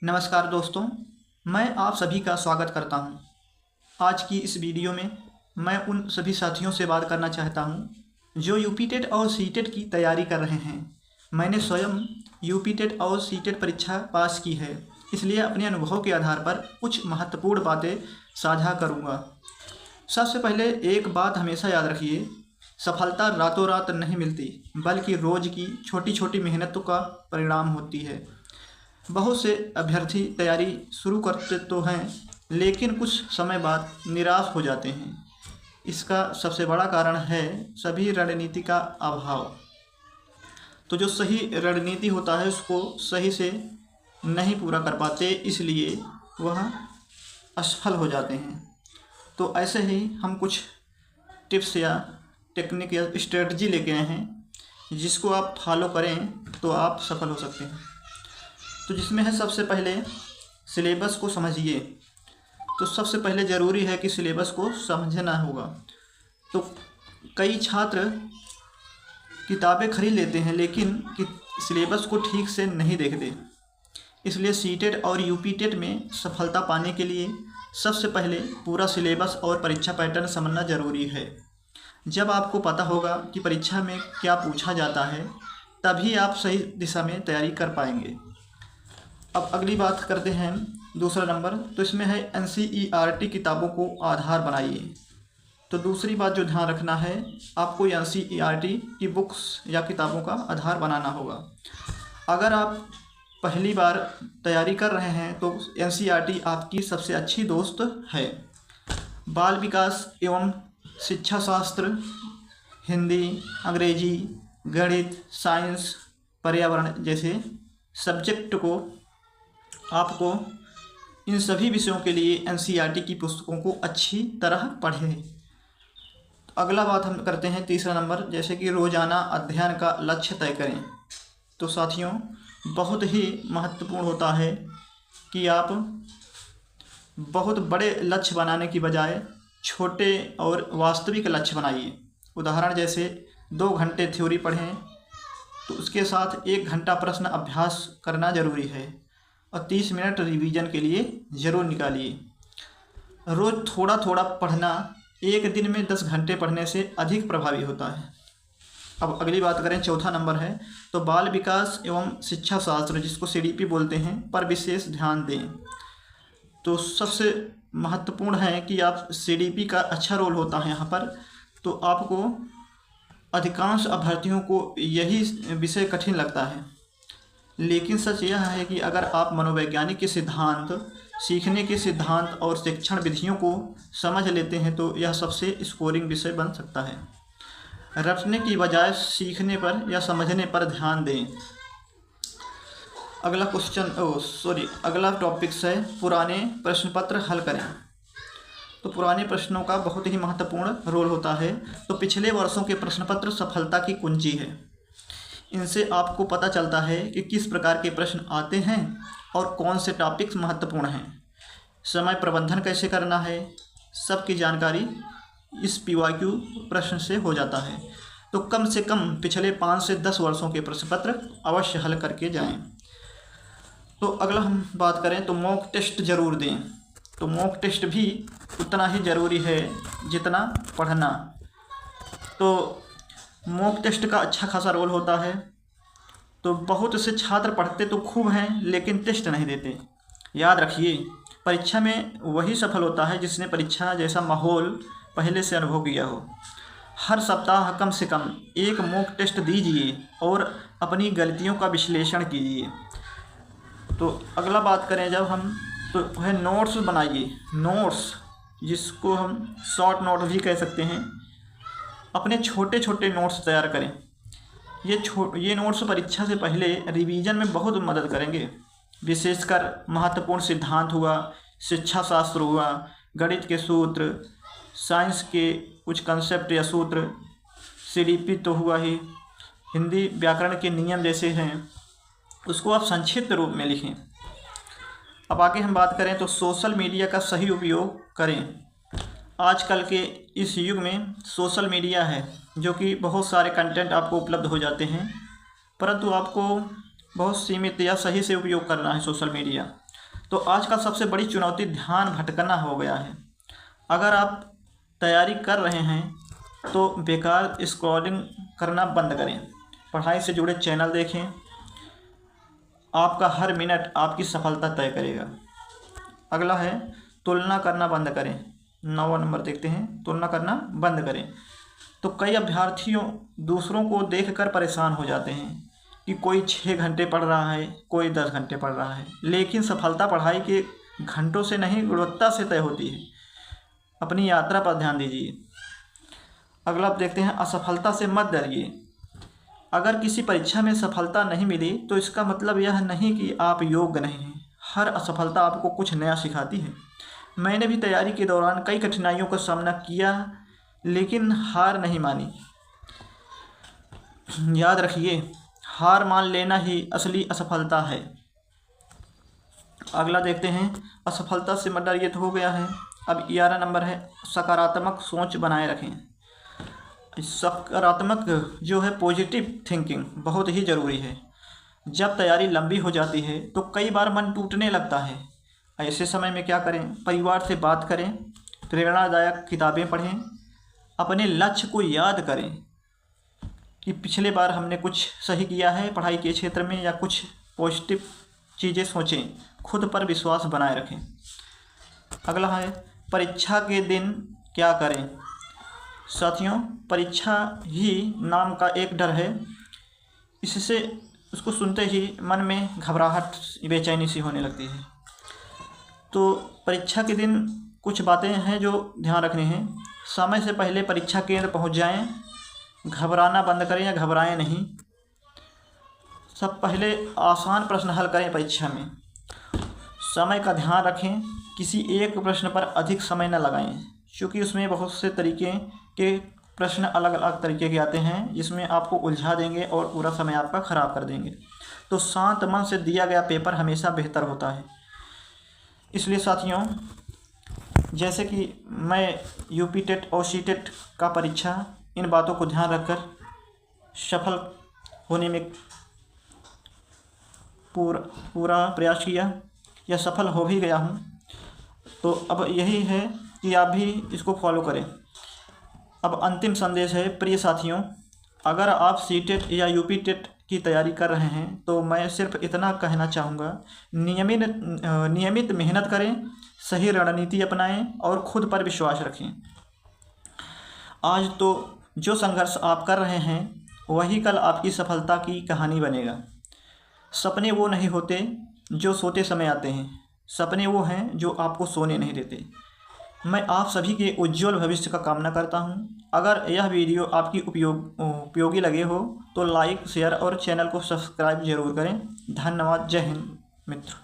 नमस्कार दोस्तों, मैं आप सभी का स्वागत करता हूं। आज की इस वीडियो में मैं उन सभी साथियों से बात करना चाहता हूं जो यूपी टेट और सी टेट की तैयारी कर रहे हैं। मैंने स्वयं यूपी टेट और सी टेट परीक्षा पास की है, इसलिए अपने अनुभव के आधार पर कुछ महत्वपूर्ण बातें साझा करूंगा। सबसे पहले एक बात हमेशा याद रखिए, सफलता रातों रात नहीं मिलती, बल्कि रोज़ की छोटी छोटी मेहनतों का परिणाम होती है। बहुत से अभ्यर्थी तैयारी शुरू करते तो हैं, लेकिन कुछ समय बाद निराश हो जाते हैं। इसका सबसे बड़ा कारण है सभी रणनीति का अभाव। तो जो सही रणनीति होता है उसको सही से नहीं पूरा कर पाते, इसलिए वह असफल हो जाते हैं। तो ऐसे ही हम कुछ टिप्स या टेक्निक या स्ट्रेटजी लेके आए हैं, जिसको आप फॉलो करें तो आप सफल हो सकते हैं। तो जिसमें है सबसे पहले सिलेबस को समझिए। तो सबसे पहले ज़रूरी है कि सिलेबस को समझना होगा। तो कई छात्र किताबें खरीद लेते हैं लेकिन सिलेबस को ठीक से नहीं देखते। इसलिए सीटेट और यूपी टेट में सफलता पाने के लिए सबसे पहले पूरा सिलेबस और परीक्षा पैटर्न समझना ज़रूरी है। जब आपको पता होगा कि परीक्षा में क्या पूछा जाता है, तभी आप सही दिशा में तैयारी कर पाएंगे। अब अगली बात करते हैं, दूसरा नंबर। तो इसमें है NCERT किताबों को आधार बनाइए। तो दूसरी बात जो ध्यान रखना है, आपको NCERT की बुक्स या किताबों का आधार बनाना होगा। अगर आप पहली बार तैयारी कर रहे हैं तो NCERT आपकी सबसे अच्छी दोस्त है। बाल विकास एवं शिक्षा शास्त्र, हिंदी, अंग्रेजी, गणित, साइंस, पर्यावरण जैसे सब्जेक्ट को आपको इन सभी विषयों के लिए NCERT की पुस्तकों को अच्छी तरह पढ़ें। अगला बात हम करते हैं, तीसरा नंबर, जैसे कि रोज़ाना अध्ययन का लक्ष्य तय करें। तो साथियों, बहुत ही महत्वपूर्ण होता है कि आप बहुत बड़े लक्ष्य बनाने की बजाय छोटे और वास्तविक लक्ष्य बनाइए। उदाहरण जैसे 2 घंटे थ्योरी पढ़ें, तो उसके साथ 1 घंटा प्रश्न अभ्यास करना ज़रूरी है और 30 मिनट रिवीजन के लिए ज़रूर निकालिए। रोज़ थोड़ा थोड़ा पढ़ना एक दिन में 10 घंटे पढ़ने से अधिक प्रभावी होता है। अब अगली बात करें, चौथा नंबर है, तो बाल विकास एवं शिक्षा शास्त्र, जिसको CDP बोलते हैं, पर विशेष ध्यान दें। तो सबसे महत्वपूर्ण है कि आप CDP का अच्छा रोल होता है यहाँ पर। तो आपको अधिकांश अभ्यर्थियों को यही विषय कठिन लगता है, लेकिन सच यह है कि अगर आप मनोवैज्ञानिक के सिद्धांत, सीखने के सिद्धांत और शिक्षण विधियों को समझ लेते हैं तो यह सबसे स्कोरिंग विषय बन सकता है। रटने की बजाय सीखने पर या समझने पर ध्यान दें। अगला टॉपिक है पुराने प्रश्न पत्र हल करें। तो पुराने प्रश्नों का बहुत ही महत्वपूर्ण रोल होता है। तो पिछले वर्षों के प्रश्न पत्र सफलता की कुंजी है। इनसे आपको पता चलता है कि किस प्रकार के प्रश्न आते हैं और कौन से टॉपिक्स महत्वपूर्ण हैं। समय प्रबंधन कैसे करना है, सबकी जानकारी इस PYQ प्रश्न से हो जाता है। तो कम से कम पिछले 5 से 10 वर्षों के प्रश्न पत्र अवश्य हल करके जाएं। तो अगला हम बात करें, तो मॉक टेस्ट ज़रूर दें। तो मॉक टेस्ट भी उतना ही ज़रूरी है जितना पढ़ना। तो मॉक टेस्ट का अच्छा खासा रोल होता है। तो बहुत से छात्र पढ़ते तो खूब हैं लेकिन टेस्ट नहीं देते। याद रखिए, परीक्षा में वही सफल होता है जिसने परीक्षा जैसा माहौल पहले से अनुभव किया हो। हर सप्ताह कम से कम एक मॉक टेस्ट दीजिए और अपनी गलतियों का विश्लेषण कीजिए। तो अगला बात करें जब हम, तो है नोट्स बनाइए। नोट्स, जिसको हम शॉर्ट नोट भी कह सकते हैं, अपने छोटे छोटे नोट्स तैयार करें। ये नोट्स परीक्षा से पहले रिवीजन में बहुत मदद करेंगे। विशेषकर महत्वपूर्ण सिद्धांत हुआ, शिक्षा शास्त्र हुआ, गणित के सूत्र, साइंस के कुछ कंसेप्ट या सूत्र, CDP तो हुआ ही, हिंदी व्याकरण के नियम जैसे हैं, उसको आप संक्षिप्त रूप में लिखें। अब आगे हम बात करें, तो सोशल मीडिया का सही उपयोग करें। आजकल के इस युग में सोशल मीडिया है जो कि बहुत सारे कंटेंट आपको उपलब्ध हो जाते हैं, परंतु आपको बहुत सीमित या सही से उपयोग करना है सोशल मीडिया। तो आज का सबसे बड़ी चुनौती ध्यान भटकना हो गया है। अगर आप तैयारी कर रहे हैं तो बेकार स्क्रॉलिंग करना बंद करें, पढ़ाई से जुड़े चैनल देखें। आपका हर मिनट आपकी सफलता तय करेगा। अगला है तुलना करना बंद करें। 9वां नंबर देखते हैं, तुलना करना बंद करें। तो कई अभ्यर्थियों दूसरों को देखकर परेशान हो जाते हैं कि कोई 6 घंटे पढ़ रहा है, कोई 10 घंटे पढ़ रहा है, लेकिन सफलता पढ़ाई के घंटों से नहीं, गुणवत्ता से तय होती है। अपनी यात्रा पर ध्यान दीजिए। अगला आप देखते हैं, असफलता से मत डरिए। अगर किसी परीक्षा में सफलता नहीं मिली तो इसका मतलब यह नहीं कि आप योग्य नहीं हैं। हर असफलता आपको कुछ नया सिखाती है। मैंने भी तैयारी के दौरान कई कठिनाइयों का सामना किया, लेकिन हार नहीं मानी। याद रखिए, हार मान लेना ही असली असफलता है। अगला देखते हैं, असफलता से मत डरिए तो हो गया है। अब 11 नंबर है, सकारात्मक सोच बनाए रखें। सकारात्मक जो है पॉजिटिव थिंकिंग बहुत ही ज़रूरी है। जब तैयारी लंबी हो जाती है तो कई बार मन टूटने लगता है। ऐसे समय में क्या करें? परिवार से बात करें, प्रेरणादायक किताबें पढ़ें, अपने लक्ष्य को याद करें कि पिछले बार हमने कुछ सही किया है पढ़ाई के क्षेत्र में, या कुछ पॉजिटिव चीज़ें सोचें। खुद पर विश्वास बनाए रखें। अगला है, परीक्षा के दिन क्या करें? साथियों, परीक्षा ही नाम का एक डर है। इससे उसको सुनते ही मन में घबराहट, बेचैनी सी होने लगती है। तो परीक्षा के दिन कुछ बातें हैं जो ध्यान रखने हैं। समय से पहले परीक्षा केंद्र पहुंच जाएं, घबराना बंद करें या घबराएं नहीं। सब पहले आसान प्रश्न हल करें परीक्षा में। समय का ध्यान रखें, किसी एक प्रश्न पर अधिक समय न लगाएं, क्योंकि उसमें बहुत से तरीके के प्रश्न अलग अलग तरीके के आते हैं, जिसमें आपको उलझा देंगे और पूरा समय आपका ख़राब कर देंगे। तो शांत मन से दिया गया पेपर हमेशा बेहतर होता है। इसलिए साथियों, जैसे कि मैं यूपी टेट और सी टेट का परीक्षा, इन बातों को ध्यान रखकर सफल होने में पूरा प्रयास किया, या सफल हो भी गया हूँ। तो अब यही है कि आप भी इसको फॉलो करें। अब अंतिम संदेश है, प्रिय साथियों, अगर आप सी टेट या यूपी टेट की तैयारी कर रहे हैं तो मैं सिर्फ इतना कहना चाहूँगा, नियमित मेहनत करें, सही रणनीति अपनाएं और खुद पर विश्वास रखें। आज तो जो संघर्ष आप कर रहे हैं वही कल आपकी सफलता की कहानी बनेगा। सपने वो नहीं होते जो सोते समय आते हैं, सपने वो हैं जो आपको सोने नहीं देते। मैं आप सभी के उज्जवल भविष्य का कामना करता हूं। अगर यह वीडियो आपकी उपयोगी लगे हो तो लाइक, शेयर और चैनल को सब्सक्राइब जरूर करें। धन्यवाद। जय हिंद मित्र।